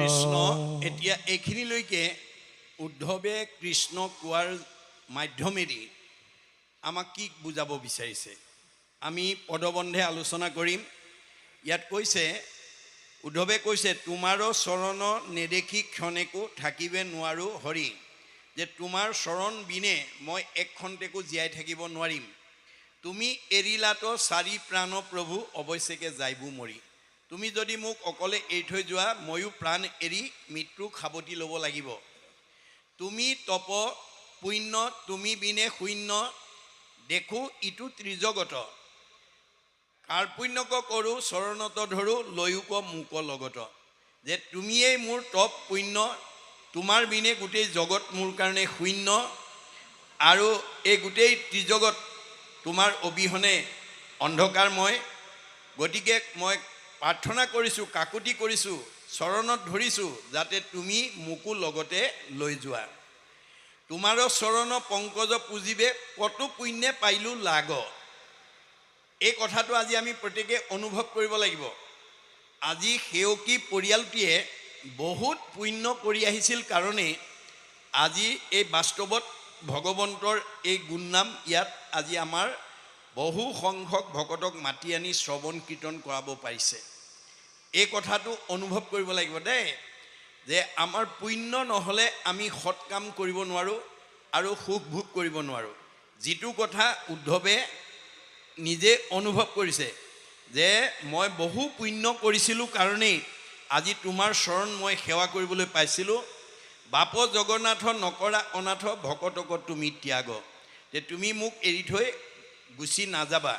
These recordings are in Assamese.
কৃষ্ণ এতিয়া এইখিনিলৈকে উদ্ধৱে কৃষ্ণ কোৱাৰ মাধ্যমেদি আমাক কি বুজাব বিচাৰিছে আমি পদবন্ধে আলোচনা কৰিম। ইয়াত কৈছে, উদ্ধৱে কৈছে, তোমাৰো চৰণ নেদেখি ক্ষণেকো থাকিবে নোৱাৰো হৰি, যে তোমাৰ চৰণ বিনে মই এক খন্তেকো জীয়াই থাকিব নোৱাৰিম। তুমি এৰিলাতো চাৰি প্ৰাণ প্ৰভু, অৱশ্যেকে যাইবো মৰি। তুমি যদি মোক অকলে এৰি থৈ যোৱা, ময়ো প্ৰাণ এৰি মৃত্যু সাৱটি ল'ব লাগিব। তুমি তপ পুণ্য, তুমি বিনে শূন্য, দেখো ইটো ত্ৰিজগত। কাৰ্পুণ্যক কৰোঁ চৰণত ধৰোঁ, লৈয়োক মোক লগত। যে তুমিয়েই মোৰ তপ পুণ্য, তোমাৰ বিনে গোটেই জগত মোৰ কাৰণে শূন্য, আৰু এই গোটেই ত্ৰিজগত তোমাৰ অবিহনে অন্ধকাৰময়। গতিকে মই প্ৰাৰ্থনা কৰিছোঁ, কাকুতি কৰিছোঁ, চৰণত ধৰিছোঁ, যাতে তুমি মোকো লগতে লৈ যোৱা। তোমাৰো চৰণ পংকজ পুজিবে, কতো পুণ্যে পাইলোঁ লাগ। এই কথাটো আজি আমি প্ৰত্যেকে অনুভৱ কৰিব লাগিব। আজি সেৱকী পৰিয়ালটিয়ে বহুত পুণ্য কৰি আহিছিল কাৰণে আজি এই বাস্তৱত ভগৱন্তৰ এই গুণনাম ইয়াত আজি আমাৰ বহু সংখ্যক ভকতক মাতি আনি শ্ৰৱণ কীৰ্তন কৰাব পাৰিছে। এই কথাটো অনুভৱ কৰিব লাগিব দেই, যে আমাৰ পুণ্য নহ'লে আমি সৎ কাম কৰিব নোৱাৰোঁ আৰু সুখ ভোগ কৰিব নোৱাৰোঁ। যিটো কথা উদ্ধৱে নিজে অনুভৱ কৰিছে, যে মই বহু পুণ্য কৰিছিলোঁ কাৰণেই আজি তোমাৰ চৰণ মই সেৱা কৰিবলৈ পাইছিলোঁ। বাপ জগন্নাথ নকৰা অনাথ, ভকতক তুমি ত্যাগ, যে তুমি মোক এৰি থৈ গুচি নাযাবা।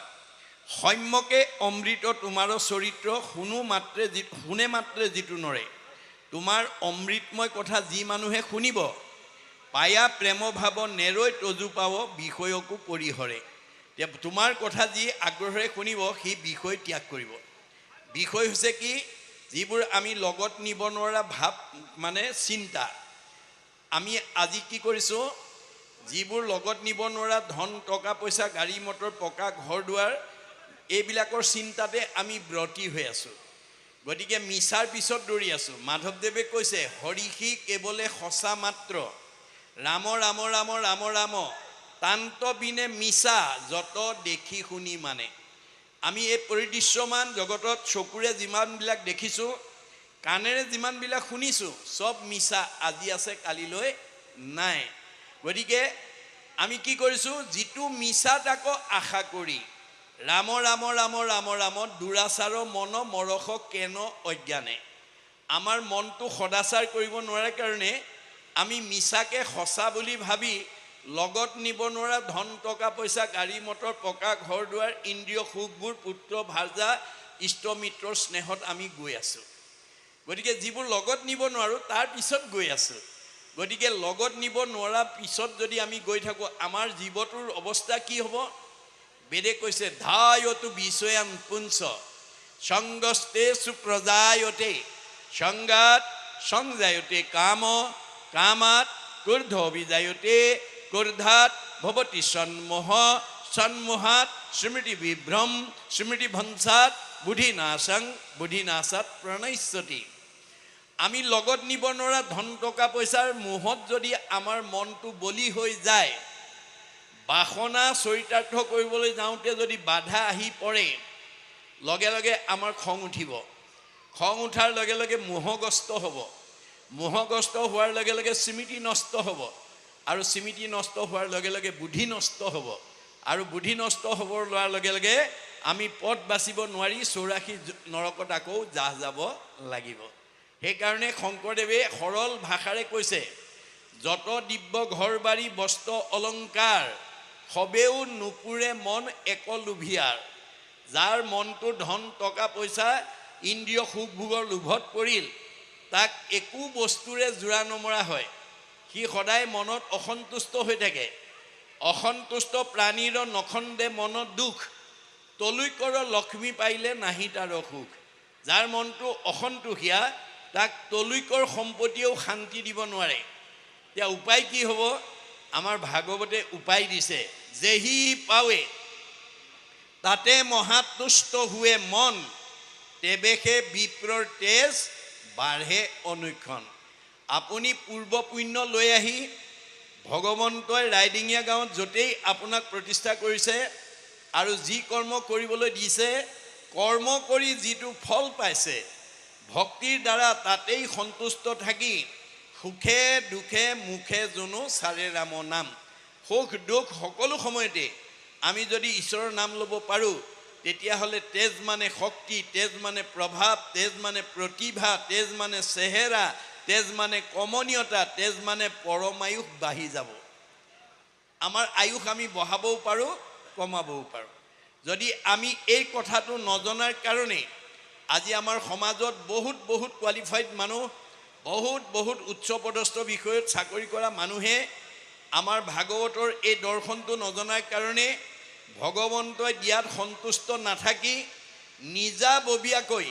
সম্যকে অমৃত তোমাৰো চৰিত্ৰ, শুনে মাত্ৰে যিটো নৰে। তোমাৰ অমৃতময় কথা যি মানুহে শুনিব, পায়া প্ৰেম ভাৱ নেৰৈ তজু পাব, বিষয়কো পৰিহৰে। তোমাৰ কথা যি আগ্ৰহেৰে শুনিব, সেই বিষয় ত্যাগ কৰিব। বিষয় হৈছে কি, যিবোৰ আমি লগত নিব নোৱাৰা ভাৱ, মানে চিন্তা। আমি আজি কি কৰিছোঁ, যিবোৰ লগত নিব নোৱাৰা ধন টকা পইচা, গাড়ী মটৰ, পকা ঘৰ দুৱাৰ, এইবিলাকৰ চিন্তাতে আমি ব্ৰতী হৈ আছোঁ। গতিকে মিছাৰ পিছত দৌৰি আছোঁ। মাধৱদেৱে কৈছে, হৰিষি কেৱলে সঁচা মাত্ৰ, ৰাম ৰাম ৰাম ৰাম ৰাম, তান্ত বিনে মিছা, যত দেখি শুনি মানে। আমি এই পৰিদৃশ্যমান জগতত চকুৰে যিমানবিলাক দেখিছোঁ, কাণেৰে যিমানবিলাক শুনিছোঁ, চব মিছা। আজি আছে কালিলৈ নাই। গতিকে আমি কি কৰিছোঁ, যিটো মিছা তাকো আশা কৰি, ৰাম ৰাম ৰাম ৰাম ৰাম, দুৰাচাৰ মন মৰস কেন অজ্ঞানে। আমাৰ মনটো সদাচাৰ কৰিব নোৱাৰে কাৰণে আমি মিছাকে সঁচা বুলি ভাবি লগত নিব নোৱাৰা ধন টকা পইচা, গাড়ী মটৰ, পকা ঘৰ দুৱাৰ, ইন্দ্ৰিয় সুখবোৰ, পুত্ৰ ভাৰ্যা, ইষ্ট মিত্ৰৰ স্নেহত আমি গৈ আছোঁ। গতিকে যিবোৰ লগত নিব নোৱাৰোঁ তাৰ পিছত গৈ আছোঁ। গতিকে লগত নিব নোৱাৰা পিছত যদি আমি গৈ থাকোঁ, আমাৰ জীৱটোৰ অৱস্থা কি হ'ব? বেদে কৈছে, ধায়তু বিষয়ান পুঞ্চ, সংগস্তেষু প্ৰজায়তে, সংগাত সংজায়তে কাম, কামাত ক্ৰোধ বিজায়তে, ক্ৰোধাত ভবতি সন্মোহ, সন্মোহাত স্মৃতি বিভ্ৰম, স্মৃতি ভংসাত বুদ্ধিনাশং, বুদ্ধিনাশাত প্ৰণশ্যতি। আমি লগত নিব নোৱাৰা ধন টকা পইচাৰ মোহত যদি আমাৰ মনটো বলি হৈ যায়, বাসনা চৰিতাৰ্থ কৰিবলৈ যাওঁতে যদি বাধা আহি পৰে, লগে লগে আমাৰ খং উঠিব। খং উঠাৰ লগে লগে মোহগ্ৰস্ত হ'ব। মোহগ্ৰস্ত হোৱাৰ লগে লগে স্মৃতি নষ্ট হ'ব, আৰু স্মৃতি নষ্ট হোৱাৰ লগে লগে বুদ্ধি নষ্ট হ'ব, আৰু বুদ্ধি নষ্ট হ'ব লোৱাৰ লগে লগে আমি পথ বাচিব নোৱাৰি 84 নৰকত আকৌ জাহ যাব লাগিব। সেইকাৰণে শংকৰদেৱে সৰল ভাষাৰে কৈছে, যত দিব্য ঘৰ বাৰী বস্ত্ৰ অলংকাৰ, সবেও নুপুৰে মন এক লোভিয়াৰ। যাৰ মনটো ধন টকা পইচা, ইন্দ্ৰিয় সুখ ভোগৰ লোভত পৰিল, তাক একো বস্তুৰে জোৰা নমৰা হয়। সি সদায় মনত অসন্তুষ্ট হৈ থাকে। অসন্তুষ্ট প্ৰাণীৰ নখন্দে মনত দুখ, তলুইকৰ লক্ষ্মী পাইলে নাহি তাৰ সুখ। যাৰ মনটো অসন্তোষীয়া, তাক তলুইকৰ সম্পত্তিয়েও শান্তি দিব নোৱাৰে। এতিয়া উপায় কি হ'ব? আমাৰ ভাগৱতে উপায় দিছে, যেহি পাৱে তাতে মহাতুষ্ট হুৱে মন, তেবেশে বিপ্ৰৰ তেজ বাঢ়ে অনুক্ষণ। আপুনি পূৰ্ব পুণ্য লৈ আহি ভগৱন্তই ৰাইডিঙীয়া গাঁৱত য'তেই আপোনাক প্ৰতিষ্ঠা কৰিছে আৰু যি কৰ্ম কৰিবলৈ দিছে, কৰ্ম কৰি যিটো ফল পাইছে, ভক্তিৰ দ্বাৰা তাতেই সন্তুষ্ট থাকি সুখে দুখে মুখে জনো চাৰে ৰাম নাম। সুখ দুখ সকলো সময়তে আমি যদি ঈশ্বৰৰ নাম ল'ব পাৰোঁ, তেতিয়াহ'লে তেজ মানে শক্তি, তেজ মানে প্ৰভাৱ, তেজ মানে প্ৰতিভা, তেজ মানে চেহেৰা, তেজ মানে কমনীয়তা, তেজ মানে পৰমায়ুস বাঢ়ি যাব। আমাৰ আয়ুস আমি বঢ়াবও পাৰোঁ, কমাবও পাৰোঁ। যদি আমি এই কথাটো নজনাৰ কাৰণে আজি আমাৰ সমাজত বহুত কোৱালিফাইড মানুহ, বহুত উচ্চপদস্থ বিষয়ত চাকৰি কৰা মানুহে আমাৰ ভাগৱতৰ এই দৰ্শনটো নজনাৰ কাৰণে ভগৱন্তই দিয়াত সন্তুষ্ট নাথাকি নিজাববীয়াকৈ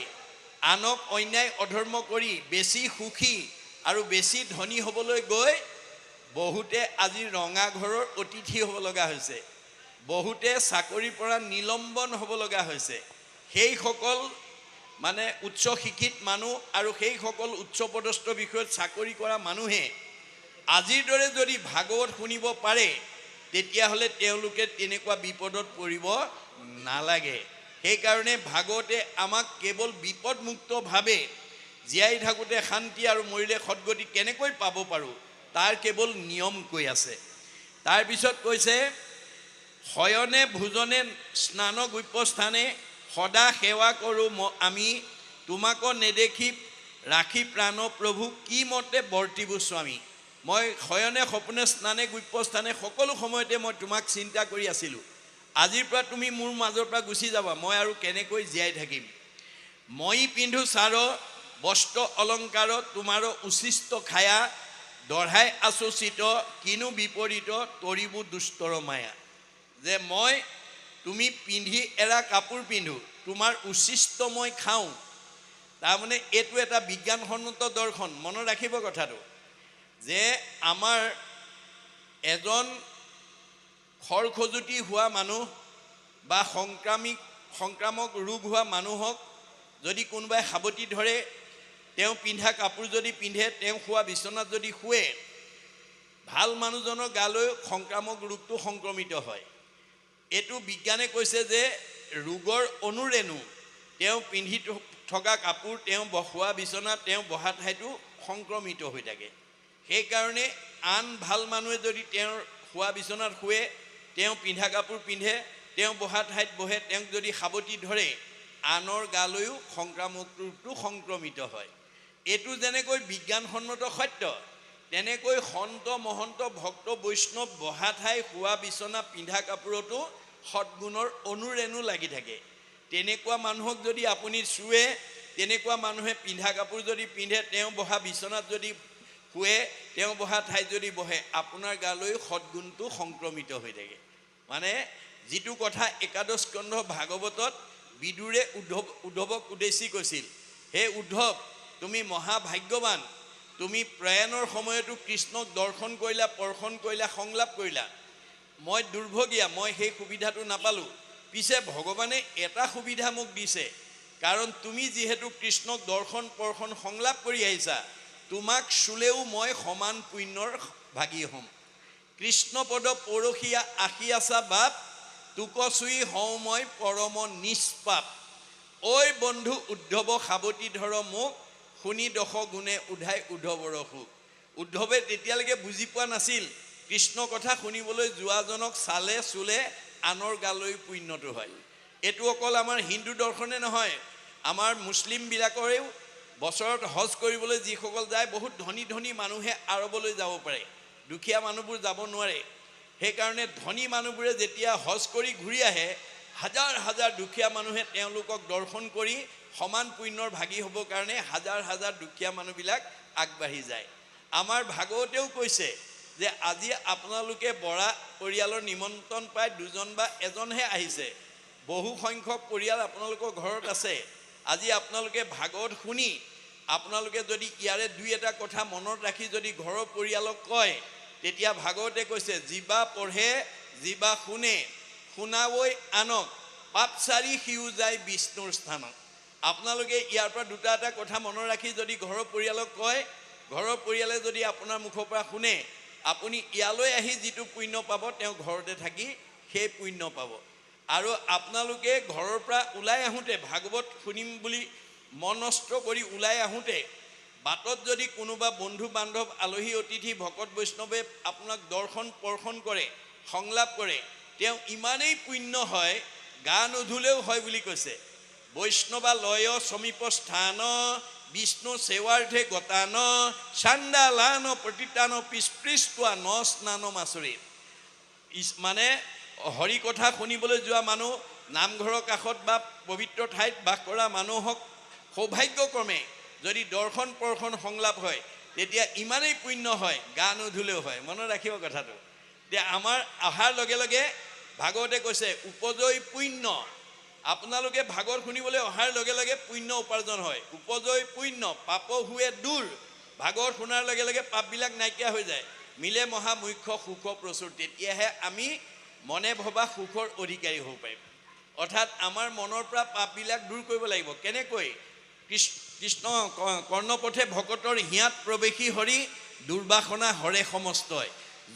আনক অন্যায় অধৰ্ম কৰি বেছি সুখী আৰু বেছি ধনী হ'বলৈ গৈ বহুতে আজি ৰঙাঘৰৰ অতিথি হ'ব লগা হৈছে, বহুতে চাকৰিৰ পৰা নিলম্বন হ'ব লগা হৈছে। সেইসকল মানে উচ্চ শিক্ষিত মানুহ আৰু সেইসকল উচ্চপদস্থ বিষয়ত চাকৰি কৰা মানুহে আজিৰ দৰে যদি ভাগৱত শুনিব পাৰে, তেতিয়াহ'লে তেওঁলোকে তেনেকুৱা বিপদত পৰিব নালাগে। সেইকাৰণে ভাগৱতে আমাক কেৱল বিপদমুক্তভাৱে জীয়াই থাকোঁতে শান্তি আৰু মৰিলে সদগতি কেনেকৈ পাব পাৰোঁ তাৰ কেৱল নিয়ম কৈ আছে। তাৰপিছত কৈছে, শয়নে ভোজনে স্নান গুপ্যস্থানে সদা সেৱা কৰোঁ আমি, তোমাকো নেদেখি ৰাখি প্ৰাণ প্ৰভু কি মতে বৰ্তিবো স্বামী। মই শয়নে সপোনে স্নানে গুপ্যস্থানে সকলো সময়তে মই তোমাক চিন্তা কৰি আছিলোঁ। আজিৰ পৰা তুমি মোৰ মাজৰ পৰা গুচি যাবা, মই আৰু কেনেকৈ জীয়াই থাকিম। মই পিন্ধো চাৰ বস্ত্ৰ অলংকাৰ, তোমাৰো উচিষ্ট খায়া দঢ়াই আছো চিত, কিনো বিপৰীত তৰিবো দুষ্টৰ মায়া। যে মই তুমি পিন্ধি এৰা কাপোৰ পিন্ধো, তোমাৰ উচিষ্ট মই খাওঁ। তাৰমানে এইটো এটা বিজ্ঞানসন্মত দৰ্শন। মনত ৰাখিব কথাটো, যে আমাৰ এজন খৰখজুতি হোৱা মানুহ বা সংক্ৰামক ৰোগ হোৱা মানুহক যদি কোনোবাই সাৱটি ধৰে, তেওঁ পিন্ধা কাপোৰ যদি পিন্ধে, তেওঁ শোৱা বিচনাত যদি শুৱে, ভাল মানুহজনৰ গালৈ সংক্ৰামক ৰোগটো সংক্ৰমিত হয়। এইটো বিজ্ঞানে কৈছে যে ৰোগৰ অনুৰেণু তেওঁ পিন্ধি থকা কাপোৰ, তেওঁ শোৱা বিচনা, তেওঁ বহা ঠাইটো সংক্ৰমিত হৈ থাকে। সেইকাৰণে আন ভাল মানুহে যদি তেওঁৰ শোৱা বিচনাত শুৱে, তেওঁ পিন্ধা কাপোৰ পিন্ধে, তেওঁ বহা ঠাইত বহে, তেওঁক যদি সাৱটি ধৰে, আনৰ গালৈও সংক্ৰামক ৰোগটো সংক্ৰমিত হয়। এইটো যেনেকৈ বিজ্ঞানসন্মত সত্য, তেনেকৈ সন্ত মহন্ত ভক্ত বৈষ্ণৱ বহা ঠাই শোৱা বিচনা পিন্ধা কাপোৰতো সদ্গুণৰ অনুৰেণু লাগি থাকে। তেনেকুৱা মানুহক যদি আপুনি চুৱে, তেনেকুৱা মানুহে পিন্ধা কাপোৰ যদি পিন্ধে, তেওঁ বহা বিচনাত যদি শুৱে, তেওঁ বহা ঠাইত যদি বহে, আপোনাৰ গালৈ সদ্গুণটো সংক্ৰমিত হৈ থাকে। মানে যিটো কথা একাদশ স্কন্ধ ভাগৱতত বিদুৰে উদ্ধৱক উদ্দেশ্যি কৈছিল, হে উদ্ধৱ, তুমি মহাভাগ্যৱান, তুমি প্ৰয়াণৰ সময়তো কৃষ্ণক দৰ্শন কৰিলা, স্পৰ্শন কৰিলা, সংলাপ কৰিলা। মই দুৰ্ভগীয়া, মই সেই সুবিধাটো নাপালোঁ। পিছে ভগৱানে এটা সুবিধা মোক দিছে, কাৰণ তুমি যিহেতু কৃষ্ণক দৰ্শন স্পৰ্শন সংলাপ কৰি আহিছা, তোমাক চুলেও মই সমান পুণ্যৰ ভাগী হ'ম। কৃষ্ণপদ পৰশীয়া আশী আছা বাপ, তোক চুই হওঁ মই পৰম নিষ্পাপ। ঐ বন্ধু উদ্ধৱ সাৱটি ধৰ মোক, শুনি দশ গুণে উধাই উদ্ধৱৰ সুখ। উদ্ধৱে তেতিয়ালৈকে বুজি পোৱা নাছিল, কৃষ্ণ কথা শুনিবলৈ যোৱাজনক চালে চুলে আনৰ গালৈ পুণ্যটো হয়। এইটো অকল আমাৰ হিন্দু দৰ্শনে নহয়, আমাৰ মুছলিমবিলাকৰেও বছৰত হজ কৰিবলৈ যিসকল যায়, বহুত ধনী ধনী মানুহে আৰৱলৈ যাব পাৰে, দুখীয়া মানুহবোৰ যাব নোৱাৰে। সেইকাৰণে ধনী মানুহবোৰে যেতিয়া হজ কৰি ঘূৰি আহে, হাজাৰ হাজাৰ দুখীয়া মানুহে তেওঁলোকক দৰ্শন কৰি সমান পুণ্যৰ ভাগী হ'বৰ কাৰণে হাজাৰ হাজাৰ দুখীয়া মানুহবিলাক আগবাঢ়ি যায়। আমাৰ ভাগৱতেও কৈছে যে আজি আপোনালোকে বৰা পৰিয়ালৰ নিমন্ত্ৰণ পাই দুজন বা এজনহে আহিছে, বহু সংখ্যক পৰিয়াল আপোনালোকৰ ঘৰত আছে। আজি আপোনালোকে ভাগৱত শুনি আপোনালোকে যদি ইয়াৰে দুই এটা কথা মনত ৰাখি যদি ঘৰৰ পৰিয়ালক কয়, তেতিয়া ভাগৱতে কৈছে, যিবা পঢ়ে যিবা শুনে শুনাবই আনক, পাপচাৰী সিও যায় বিষ্ণুৰ স্থানত। আপোনালোকে ইয়াৰ পৰা দুটা এটা কথা মনত ৰাখি যদি ঘৰৰ পৰিয়ালক কয়, ঘৰৰ পৰিয়ালে যদি আপোনাৰ মুখৰ পৰা শুনে, আপুনি ইয়ালৈ আহি যিটো পুণ্য পাব তেওঁ ঘৰতে থাকি সেই পুণ্য পাব। আৰু আপোনালোকে ঘৰৰ পৰা ওলাই আহোঁতে ভাগৱত শুনিম বুলি মনস্থ কৰি ওলাই আহোঁতে বাটত যদি কোনোবা বন্ধু বান্ধৱ আলহী অতিথি ভকত বৈষ্ণৱে আপোনাক দৰ্শন পৰ্শন কৰে, সংলাপ কৰে, তেওঁ ইমানেই পুণ্য হয়, গা নুধুলেও হয় বুলি কৈছে। বৈষ্ণৱা লয় সমীপ স্থান বিষ্ণু সেৱাৰ্থে গতান চাণ্ডালান প্ৰতিতান পিস্পৃষ্টোৱা ন স্নান মাচুৰি। মানে হৰি কথা শুনিবলৈ যোৱা মানুহ, নামঘৰৰ কাষত বা পবিত্ৰ ঠাইত বাস কৰা মানুহক সৌভাগ্যক্ৰমে যদি দৰ্শন পৰ্শন সংলাপ হয়, তেতিয়া ইমানেই পুণ্য হয়, গা নুধুলেও হয়। মনত ৰাখিব কথাটো। এতিয়া আমাৰ অহাৰ লগে লগে ভাগৱতে কৈছে উপজয় পুণ্য। আপোনালোকে ভাগৱত শুনিবলৈ অহাৰ লগে লগে পুণ্য উপাৰ্জন হয়। উপজয় পুণ্য পাপ হুৱে দূৰ। ভাগৱত শুনাৰ লগে লগে পাপবিলাক নাইকিয়া হৈ যায়। মিলে মহা মুখ্য সুখ প্ৰচুৰ। তেতিয়াহে আমি মনে ভবা সুখৰ অধিকাৰী হ'ব পাৰিম। অৰ্থাৎ আমাৰ মনৰ পৰা পাপবিলাক দূৰ কৰিব লাগিব। কেনেকৈ? কৃষ্ণ কৰ্ণপথে ভকতৰ হিয়াত প্ৰৱেশী হৰি দুৰ্বাসনা হৰে সমস্তই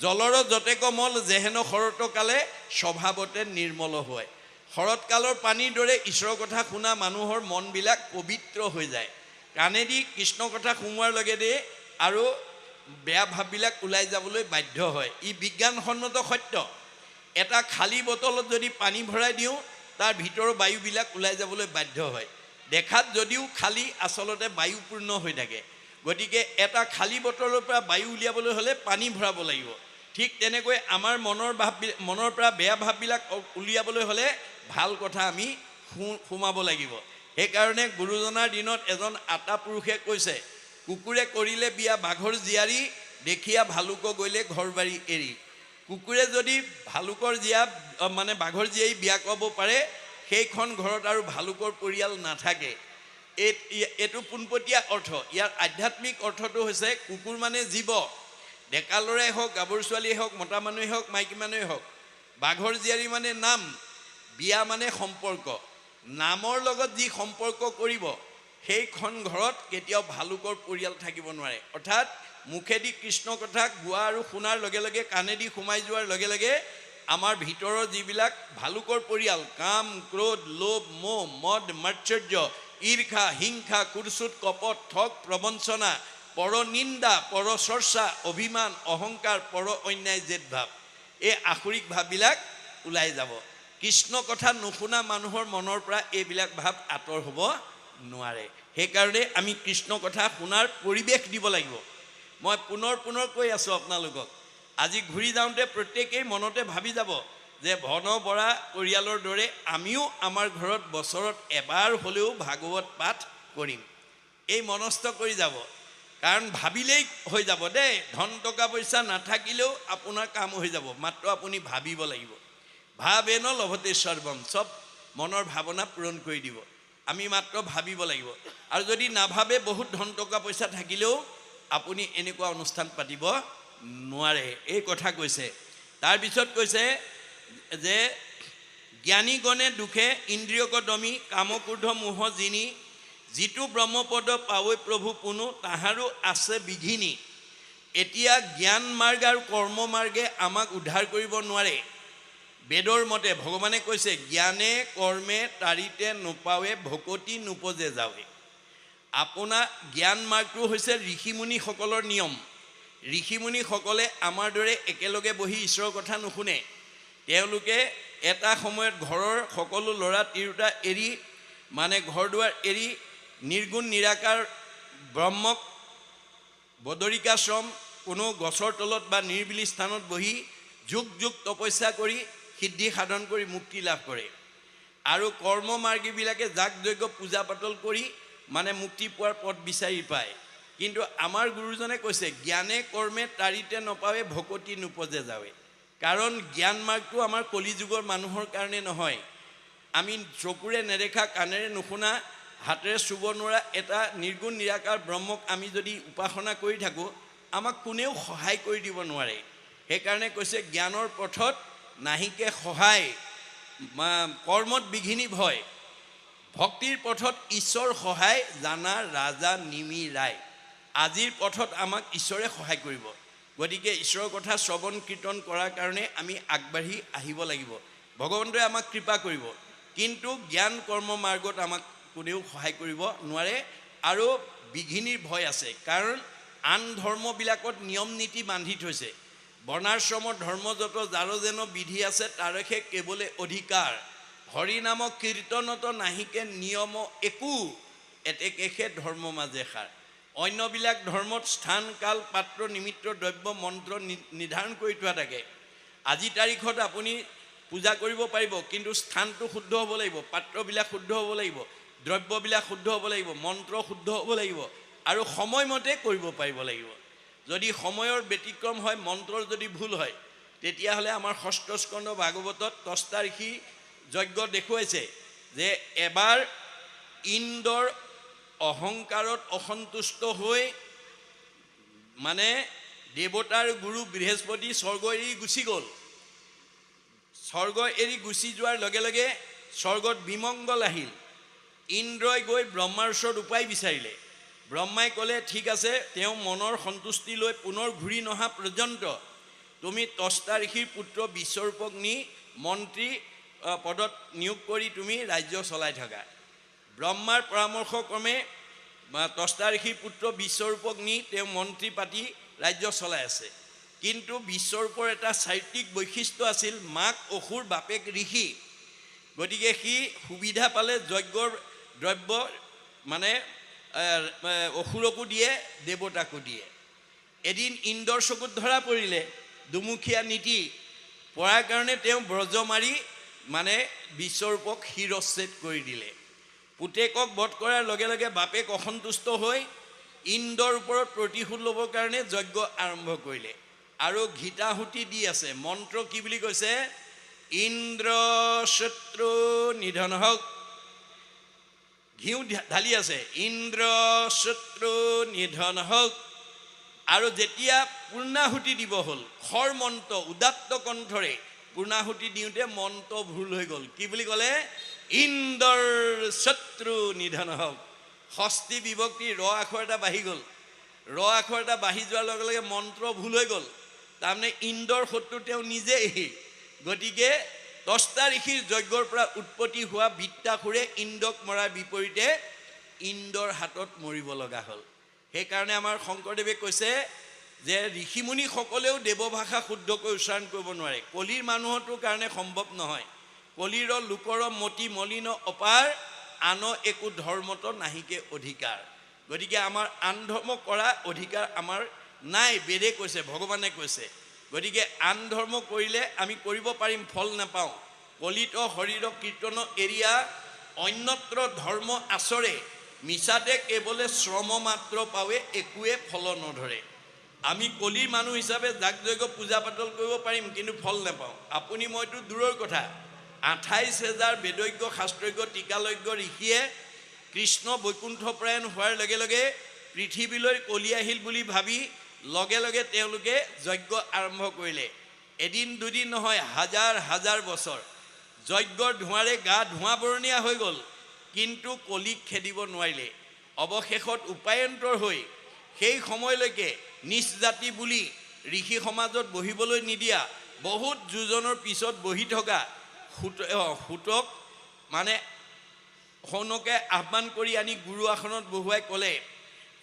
জলৰ যতে কমল যেহেন শৰতকালে স্বভাৱতে নিৰ্মল হয়। শৰৎকালৰ পানীৰ দৰে ঈশ্বৰৰ কথা শুনা মানুহৰ মনবিলাক পবিত্ৰ হৈ যায়। কাণেদি কৃষ্ণ কথা শুনোৱাৰ লগতে আৰু বেয়া ভাৱবিলাক ওলাই যাবলৈ বাধ্য হয়। ই বিজ্ঞানসন্মত সত্য। এটা খালী বটলত যদি পানী ভৰাই দিওঁ, তাৰ ভিতৰৰ বায়ুবিলাক ওলাই যাবলৈ বাধ্য হয়। দেখাত যদিও খালী, আচলতে বায়ুপূৰ্ণ হৈ থাকে। গতিকে এটা খালী বটলৰ পৰা বায়ু উলিয়াবলৈ হ'লে পানী ভৰাব লাগিব। ঠিক তেনেকৈ আমাৰ মনৰ পৰা বেয়া ভাৱবিলাক উলিয়াবলৈ হ'লে ভাল কথা আমি সোমাব লাগিব। সেইকাৰণে গুৰুজনাৰ দিনত এজন আতা পুৰুষে কৈছে, কুকুৰে কৰিলে বিয়া বাঘৰ জীয়াৰী, দেখিয়া ভালুক গ'লে ঘৰ বাৰী এৰি। কুকুৰে যদি ভালুকৰ মানে বাঘৰ জীয়াৰী বিয়া কৰাব পাৰে, সেইখন ঘৰত আৰু ভালুকৰ পৰিয়াল নাথাকে। এইটো পোনপটীয়া অৰ্থ। ইয়াৰ আধ্যাত্মিক অৰ্থটো হৈছে কুকুৰ মানে জীৱ, ডেকা ল'ৰাই হওক, গাভৰু ছোৱালীয়ে হওক, মতা মানুহেই হওক, মাইকী মানুহেই হওক। বাঘৰ জীয়াৰী মানে নাম, বিয়া মানে সম্পৰ্ক। নামৰ লগত যি সম্পৰ্ক কৰিব, সেইখন ঘৰত কেতিয়াও ভালুকৰ পৰিয়াল থাকিব নোৱাৰে। অৰ্থাৎ মুখেদি কৃষ্ণ কথা গোৱা আৰু শুনাৰ লগে লগে কাণেদি সোমাই যোৱাৰ লগে লগে আমাৰ ভিতৰৰ যিবিলাক ভালুকৰ পৰিয়াল, কাম, ক্ৰোধ, লোভ, মোহ, মদ, মাৎসৰ্য, ঈৰ্ষা, হিংসা, কুৎসুত, কপট, ঠগ, প্ৰবঞ্চনা, পৰনিন্দা, পৰচৰ্চা, অভিমান, অহংকাৰ, পৰ অন্যায়, জেদ ভাৱ, এই আসুৰিক ভাৱবিলাক ওলাই যাব। কৃষ্ণ কথা নুশুনা মানুহৰ মনৰ পৰা এইবিলাক ভাৱ আঁতৰ হ'ব নোৱাৰে। সেইকাৰণে আমি কৃষ্ণ কথা শুনাৰ পৰিৱেশ দিব লাগিব। মই পুনৰ কৈ আছোঁ আপোনালোকক, আজি ঘূৰি যাওঁতে প্ৰত্যেকেই মনতে ভাবি যাব যে ভন বৰা পৰিয়ালৰ দৰে আমিও আমাৰ ঘৰত বছৰত এবাৰ হ'লেও ভাগৱত পাঠ কৰিম। এই মনস্থ কৰি যাব। কাৰণ ভাবিলেই হৈ যাব দেই। ধন টকা পইচা নাথাকিলেও আপোনাৰ কাম হৈ যাব, মাত্ৰ আপুনি ভাবিব লাগিব। ভাবেন লভতে সৰ্বম, চব মনৰ ভাৱনা পূৰণ কৰি দিব। আমি মাত্ৰ ভাবিব লাগিব। আৰু যদি নাভাবে বহুত ধন টকা পইচা থাকিলেও আপুনি এনেকুৱা অনুষ্ঠান পাতিব নোৱাৰে। এই কথা কৈছে। তাৰপিছত কৈছে যে জ্ঞানীগণে দুখে ইন্দ্ৰিয়ক দমি কামক্ৰোধ মোহ জিনি যিটো ব্ৰহ্মপদ পাৱৈ প্ৰভু পুনু তাহাৰো আছে বিঘিনি। এতিয়া জ্ঞান মাৰ্গ আৰু কৰ্ম মাৰ্গে আমাক উদ্ধাৰ কৰিব নোৱাৰে। বেদৰ মতে ভগৱানে কৈছে জ্ঞানে কৰ্মে তাৰিতে নোপাৱে ভকতি নোপজে যাৱে। আপোনাৰ জ্ঞান মাৰ্গটো হৈছে ঋষিমুনিসকলৰ নিয়ম। ঋষিমুনিসকলে আমাৰ দৰে একেলগে বহি ঈশ্বৰৰ কথা নুশুনে। তেওঁলোকে এটা সময়ত ঘৰৰ সকলো ল'ৰা তিৰোতা এৰি, মানে ঘৰ দুৱাৰ এৰি, নিৰ্গুণ নিৰাকাৰ ব্ৰহ্মক বদৰিকাশ্ৰম কোনো গছৰ তলত বা নিৰ্বিলি স্থানত বহি যুগ যুগ তপস্যা কৰি সিদ্ধি সাধন কৰি মুক্তি লাভ কৰে। আৰু কৰ্মমাৰ্গীবিলাকে যাগ যজ্ঞ পূজা পাতল কৰি মানে মুক্তি পোৱাৰ পথ বিচাৰি পায়। কিন্তু আমাৰ গুৰুজনে কৈছে জ্ঞানে কৰ্মে তাৰিতে নপাৱে ভকতি নোপজে যাৱে। কাৰণ জ্ঞান মাৰ্গটো আমাৰ কলিযুগৰ মানুহৰ কাৰণে নহয়। আমি চকুৰে নেদেখা, কাণেৰে নুশুনা, হাতেৰে চুব নোৱাৰা এটা নিৰ্গুণ নিৰাকাৰ ব্ৰহ্মক আমি যদি উপাসনা কৰি থাকোঁ, আমাক কোনেও সহায় কৰি দিব নোৱাৰে। সেইকাৰণে কৈছে জ্ঞানৰ পথত নাহিকে সহায়, কৰ্মত বিঘিনি ভয়। ভক্তিৰ পথত ঈশ্বৰ সহায় জানা ৰাজা নিমিৰাই। আজিৰ পথত আমাক ঈশ্বৰে সহায় কৰিব। গতিকে ঈশ্বৰৰ কথা শ্ৰৱণ কীৰ্তন কৰাৰ কাৰণে আমি আগবাঢ়ি আহিব লাগিব। ভগৱন্তই আমাক কৃপা কৰিব, কিন্তু জ্ঞান কৰ্ম মাৰ্গত আমাক কোনেও সহায় কৰিব নোৱাৰে আৰু বিঘিনিৰ ভয় আছে। কাৰণ আন ধৰ্মবিলাকত নিয়ম নীতি বান্ধি থৈছে। বৰ্ণাশ্ৰমৰ ধৰ্ম যত যাৰ যেন বিধি আছে তাৰেহে কেৱলে অধিকাৰ। হৰি নাম কীৰ্তনত নাহিকে নিয়ম একো, এতেকেহে ধৰ্ম মাজে সাৰ। অন্যবিলাক ধৰ্মত স্থান কাল পাত্ৰ নিমিত্ত দ্ৰব্য মন্ত্ৰ নিৰ্ধাৰণ কৰি থোৱা থাকে। আজি তাৰিখত আপুনি পূজা কৰিব পাৰিব, কিন্তু স্থানটো শুদ্ধ হ'ব লাগিব, পাত্ৰবিলাক শুদ্ধ হ'ব লাগিব, দ্ৰব্যবিলাক শুদ্ধ হ'ব লাগিব, মন্ত্ৰ শুদ্ধ হ'ব লাগিব আৰু সময়মতে কৰিব পাৰিব লাগিব। যদি সময়ৰ ব্যতিক্ৰম হয়, মন্ত্ৰৰ যদি ভুল হয়, তেতিয়াহ'লে আমাৰ ষষ্ঠ স্কন্ধ ভাগৱতত দহটা ঋষি যজ্ঞ দেখুৱাইছে যে এবাৰ ইন্দ্ৰৰ অহংকাৰত অসন্তুষ্ট হৈ মানে দেৱতাৰ গুৰু বৃহস্পতি স্বৰ্গ এৰি গুচি গ'ল। স্বৰ্গ এৰি গুচি যোৱাৰ লগে লগে স্বৰ্গত বিমংগল আহিল। ইন্দ্ৰই গৈ ব্ৰহ্মাৰ ওচৰত উপায় বিচাৰিলে। ব্ৰহ্মাই ক'লে, ঠিক আছে, তেওঁ মনৰ সন্তুষ্টি লৈ পুনৰ ঘূৰি নহা পৰ্যন্ত তুমি তস্তা ঋষিৰ পুত্ৰ বিশ্বৰূপক নি মন্ত্ৰী পদত নিয়োগ কৰি তুমি ৰাজ্য চলাই থাকা। ব্ৰহ্মাৰ পৰামৰ্শক্ৰমে তস্তা ঋষিৰ পুত্ৰ বিশ্বৰূপক নি তেওঁ মন্ত্ৰী পাতি ৰাজ্য চলাই আছে। কিন্তু বিশ্বৰূপৰ এটা চাৰিত্ৰিক বৈশিষ্ট্য আছিল, মাক অসুৰ বাপেক ঋষি। গতিকে সি সুবিধা পালে যজ্ঞৰ দ্ৰব্য মানে অসুৰকো দিয়ে, দেৱতাকো দিয়ে। এদিন ইন্দ্ৰৰ চকুত ধৰা পৰিলে দুমুখীয়া নীতি পৰাৰ কাৰণে তেওঁ ব্ৰজ মাৰি মানে বিশ্বৰূপক শিৰচ্ছেদ কৰি দিলে। পুতেকক বধ কৰাৰ লগে লগে বাপেক অসন্তুষ্ট হৈ ইন্দ্ৰৰ ওপৰত প্ৰতিশোধ ল'বৰ কাৰণে যজ্ঞ আৰম্ভ কৰিলে আৰু ঘিতাহুতি দি আছে। মন্ত্ৰ কি বুলি কৈছে? ইন্দ্ৰ শত্ৰু নিধন হওক। ঘিউ ঢালি আছে, ইন্দ্ৰ শত্ৰু নিধন হওক। আৰু যেতিয়া পূৰ্ণাহুতি দিব হ'ল, খৰ মন্ত্ৰ উদাত্ত কণ্ঠৰে পূৰ্ণাহুতি দিওঁতে মন্ত্ৰ ভুল হৈ গ'ল। কি বুলি ক'লে? ইন্দ্ৰৰ শত্ৰু নিধন হওক। ষষ্ঠী বিভক্তি ৰ আখৰ এটা বাঢ়ি গ'ল। ৰ আখৰ এটা বাঢ়ি যোৱাৰ লগে লগে মন্ত্ৰ ভুল হৈ গ'ল। তাৰমানে ইন্দ্ৰৰ শত্ৰু তেওঁ নিজেই। গতিকে দহটা ঋষিৰ যজ্ঞৰ পৰা উৎপত্তি হোৱা বিদ্যাসুৰে ইন্দ্ৰক মৰাৰ বিপৰীতে ইন্দ্ৰৰ হাতত মৰিব লগা হ'ল। সেইকাৰণে আমাৰ শংকৰদেৱে কৈছে যে ঋষিমুনিসকলেও দেৱভাষা শুদ্ধকৈ উচ্চাৰণ কৰিব নোৱাৰে। কলিৰ মানুহৰ কাৰণে সম্ভৱ নহয়। কলিৰ লোকৰ মতি মলিন অপাৰ, আন একো ধৰ্মত নাহিকে অধিকাৰ। গতিকে আমাৰ আন ধৰ্ম কৰা অধিকাৰ আমাৰ নাই, বেদে কৈছে, ভগৱানে কৈছে। গতিকে আন ধৰ্ম কৰিলে আমি কৰিব পাৰিম, ফল নাপাওঁ। কলিত শৰীৰ কীৰ্তন এৰিয়া অন্যত্ৰ ধৰ্ম আচৰে, মিছাতে কেৱলে শ্ৰম মাত্ৰ পাৱে, একোৱে ফল নধৰে। আমি কলিৰ মানুহ হিচাপে যাগ যজ্ঞ পূজা পাতল কৰিব পাৰিম, কিন্তু ফল নাপাওঁ। আপুনি মইতো দূৰৰ কথা, 28,000 বেদজ্ঞ শাস্ত্ৰজ্ঞ টিকালজ্ঞ ঋষিয়ে কৃষ্ণ বৈকুণ্ঠপ্ৰায়ণ হোৱাৰ লগে লগে পৃথিৱীলৈ কলি আহিল বুলি ভাবি লগে লগে তেওঁলোকে যজ্ঞ আৰম্ভ কৰিলে। এদিন দুদিন নহয়, হাজাৰ হাজাৰ বছৰ যজ্ঞৰ ধোঁৱাৰে গা ধোঁৱা বৰণীয়া হৈ গ'ল, কিন্তু কলিক খেদিব নোৱাৰিলে। অৱশেষত উপায়ন্তৰ হৈ সেই সময়লৈকে নিজ জাতি বুলি ঋষি সমাজত বহিবলৈ নিদিয়া, বহুত যোজনৰ পিছত বহি থকা সুতক মানে সৌনকে আহ্বান কৰি আনি গুৰু আসনত বহুৱাই ক'লে,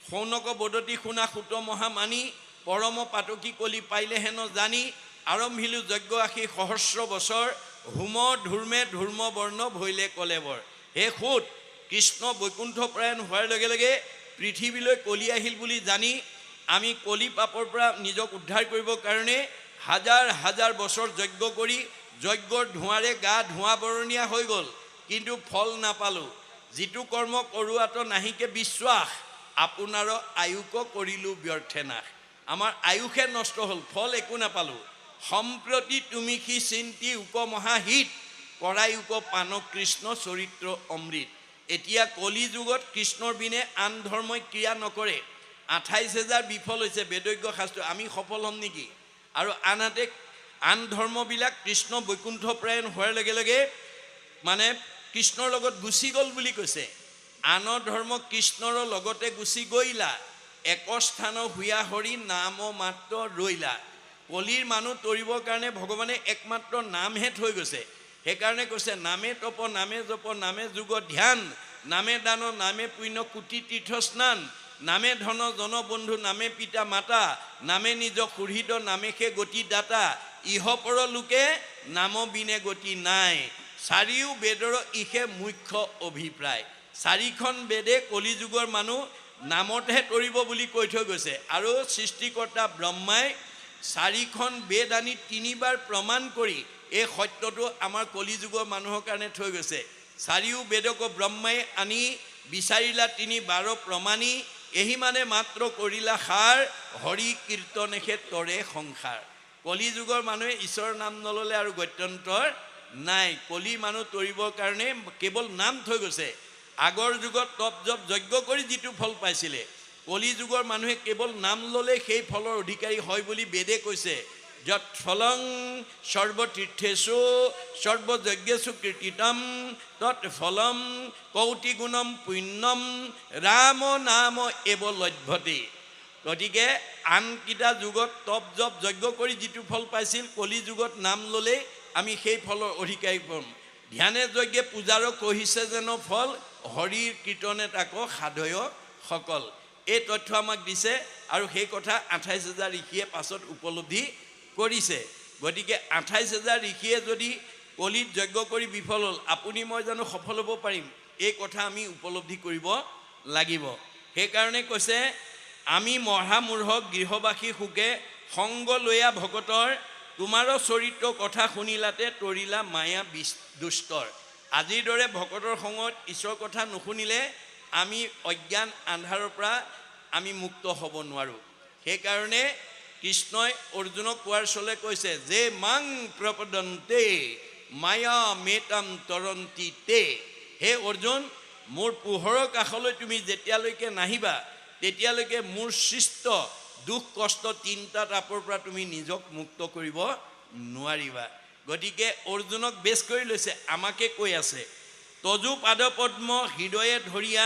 সৌনক বদতি শুনা সুত মহা মানি, পৰম পাতকী কলি পাইলে হেন জানি, আৰম্ভিলো যজ্ঞ আশী সহস্ৰ বছৰ, হোম ধূৰ্মে ধূৰ্ম বৰ্ণ ভৈলে কলেবৰ। হে সুত, কৃষ্ণ বৈকুণ্ঠপ্ৰায়ণ হোৱাৰ লগে লগে পৃথিৱীলৈ কলি আহিল বুলি জানি আমি কলি পাপৰ পৰা নিজক উদ্ধাৰ কৰিবৰ কাৰণে হাজাৰ হাজাৰ বছৰ যজ্ঞ কৰি যজ্ঞৰ ধোঁৱাৰে গা ধোঁৱা বৰণীয়া হৈ গ'ল, কিন্তু ফল নাপালোঁ। যিটো কৰ্ম কৰোৱাত নাহিকে বিশ্বাস, আপোনাৰ আয়ুক কৰিলোঁ ব্যৰ্থে নাশ। আমাৰ আয়ুষে নষ্ট হ'ল, ফল একো নাপালোঁ। সম্প্ৰতি তুমি সি চিন্তি উক মহাহিত, কৰাই উক পান কৃষ্ণ চৰিত্ৰ অমৃত। এতিয়া কলি যুগত কৃষ্ণৰ বিনে আন ধৰ্মই ক্ৰিয়া নকৰে। 28,000 বিফল হৈছে বেদজ্ঞ শাস্ত্ৰ, আমি সফল হ'ম নেকি? আৰু আনহাতে আন ধৰ্মবিলাক কৃষ্ণ বৈকুণ্ঠপ্ৰায়ণ হোৱাৰ লগে লগে মানে কৃষ্ণৰ লগত গুচি গ'ল বুলি কৈছে। আন ধৰ্ম কৃষ্ণৰ লগতে গুচি গৈলা, এক স্থান হুয়া হৰি নাম মাত্ৰ ৰৈলা। কলিৰ মানুহ তৰিবৰ কাৰণে ভগৱানে একমাত্ৰ নামহে থৈ গৈছে। সেইকাৰণে কৈছে নামে তপ নামে জপ নামে যোগ ধ্যান, নামে দান নামে পুণ্য কোটি তীৰ্থ স্নান, নামে ধন জন বন্ধু নামে পিতা মাতা, নামে নিজ সুহৃদ নামে সে গতি দাতা, ইহ পৰ লোকে নাম বিনে গতি নাই। চাৰিও বেদৰ ইহে মুখ্য অভিপ্ৰায়। চাৰিখন বেদে কলিযুগৰ মানুহ নামতহে তৰিব বুলি কৈ থৈ গৈছে। আৰু সৃষ্টিকৰ্তা ব্ৰহ্মাই চাৰিখন বেদ আনি তিনিবাৰ প্ৰমাণ কৰি এই সত্যটো আমাৰ কলিযুগৰ মানুহৰ কাৰণে থৈ গৈছে। চাৰিও বেদক ব্ৰহ্মাই আনি বিচাৰিলা তিনি বাৰ প্ৰমাণী, এহি মানে মাত্ৰ কৰিলা সাৰ, হৰি কীৰ্তনেহে তৰে সংসাৰ। কলিযুগৰ মানুহে ঈশ্বৰৰ নাম নল'লে আৰু গত্যন্তৰ নাই। কলি মানুহ তৰিবৰ কাৰণে কেৱল নাম থৈ গৈছে। আগৰ যুগত তপ জপ যজ্ঞ কৰি যিটো ফল পাইছিলে, কলিযুগৰ মানুহে কেৱল নাম ল'লে সেই ফলৰ অধিকাৰী হয় বুলি বেদে কৈছে। যৎ ফলং সৰ্বতীৰ্থেষু সৰ্বযজ্ঞেষু কীৰ্তিতম তৎ ফলম কৌটি গুণম পুণ্যম ৰাম নাম এব লভ্যতে। গতিকে আনকেইটা যুগত তপ জপ যজ্ঞ কৰি যিটো ফল পাইছিল, কলিযুগত নাম ল'লে আমি সেই ফলৰ অধিকাৰী হ'ম। ধ্যানে যজ্ঞে পূজাৰ কহিছে যেন ফল, হৰিৰ কীৰ্তনে তাক সাধয় সকল। এই তথ্য আমাক দিছে আৰু সেই কথা 28,000 ঋষিয়ে পাছত উপলব্ধি কৰিছে। গতিকে 28,000 ঋষিয়ে যদি কলিত যজ্ঞ কৰি বিফল হ'ল, আপুনি মই জানো সফল হ'ব পাৰিম? এই কথা আমি উপলব্ধি কৰিব লাগিব। সেইকাৰণে কৈছে আমি মহামূঢ় গৃহবাসী সুখে সংগ লৈয়া ভকতৰ, তোমাৰ চৰিত্ৰ কথা শুনিলাতে তৰিলা মায়া দুষ্টৰ। আজিৰ দৰে ভকতৰ সংগত ঈশ্বৰৰ কথা নুশুনিলে আমি অজ্ঞান আন্ধাৰৰ পৰা আমি মুক্ত হ'ব নোৱাৰোঁ। সেইকাৰণে কৃষ্ণই অৰ্জুনক কোৱাৰ চলে কৈছে যে মাং প্ৰপদন্তে মায়া মেতাম তৰন্তি তে। হে অৰ্জুন, মোৰ পোহৰৰ কাষলৈ তুমি যেতিয়ালৈকে নাহিবা তেতিয়ালৈকে মোৰ সৃষ্ট দুখ কষ্ট তিনিটা তাপৰ পৰা তুমি নিজক মুক্ত কৰিব নোৱাৰিবা। গতিকে অৰ্জুনক বেছ কৰি লৈছে, আমাকে কৈ আছে তজু পাদ পদ্ম হৃদয়ে ধৰিয়া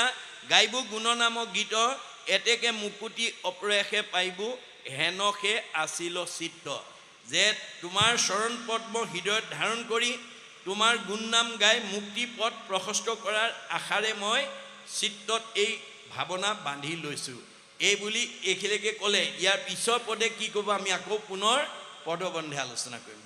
গাইব গুণ নাম গীত, এতেকে মুকুতি অপ্ৰয়াসে পাইব হেনসে আছিল চিত্ত। যে তোমাৰ চৰণ পদ্ম হৃদয়ত ধাৰণ কৰি তোমাৰ গুণ নাম গাই মুক্তি পথ প্ৰশস্ত কৰাৰ আশাৰে মই চিত্তত এই ভাৱনা বান্ধি লৈছোঁ। এই বুলি এইখিনিকে ক'লে। ইয়াৰ পিছৰ পদে কি ক'ব আমি আকৌ পুনৰ পদবন্ধে আলোচনা কৰিম।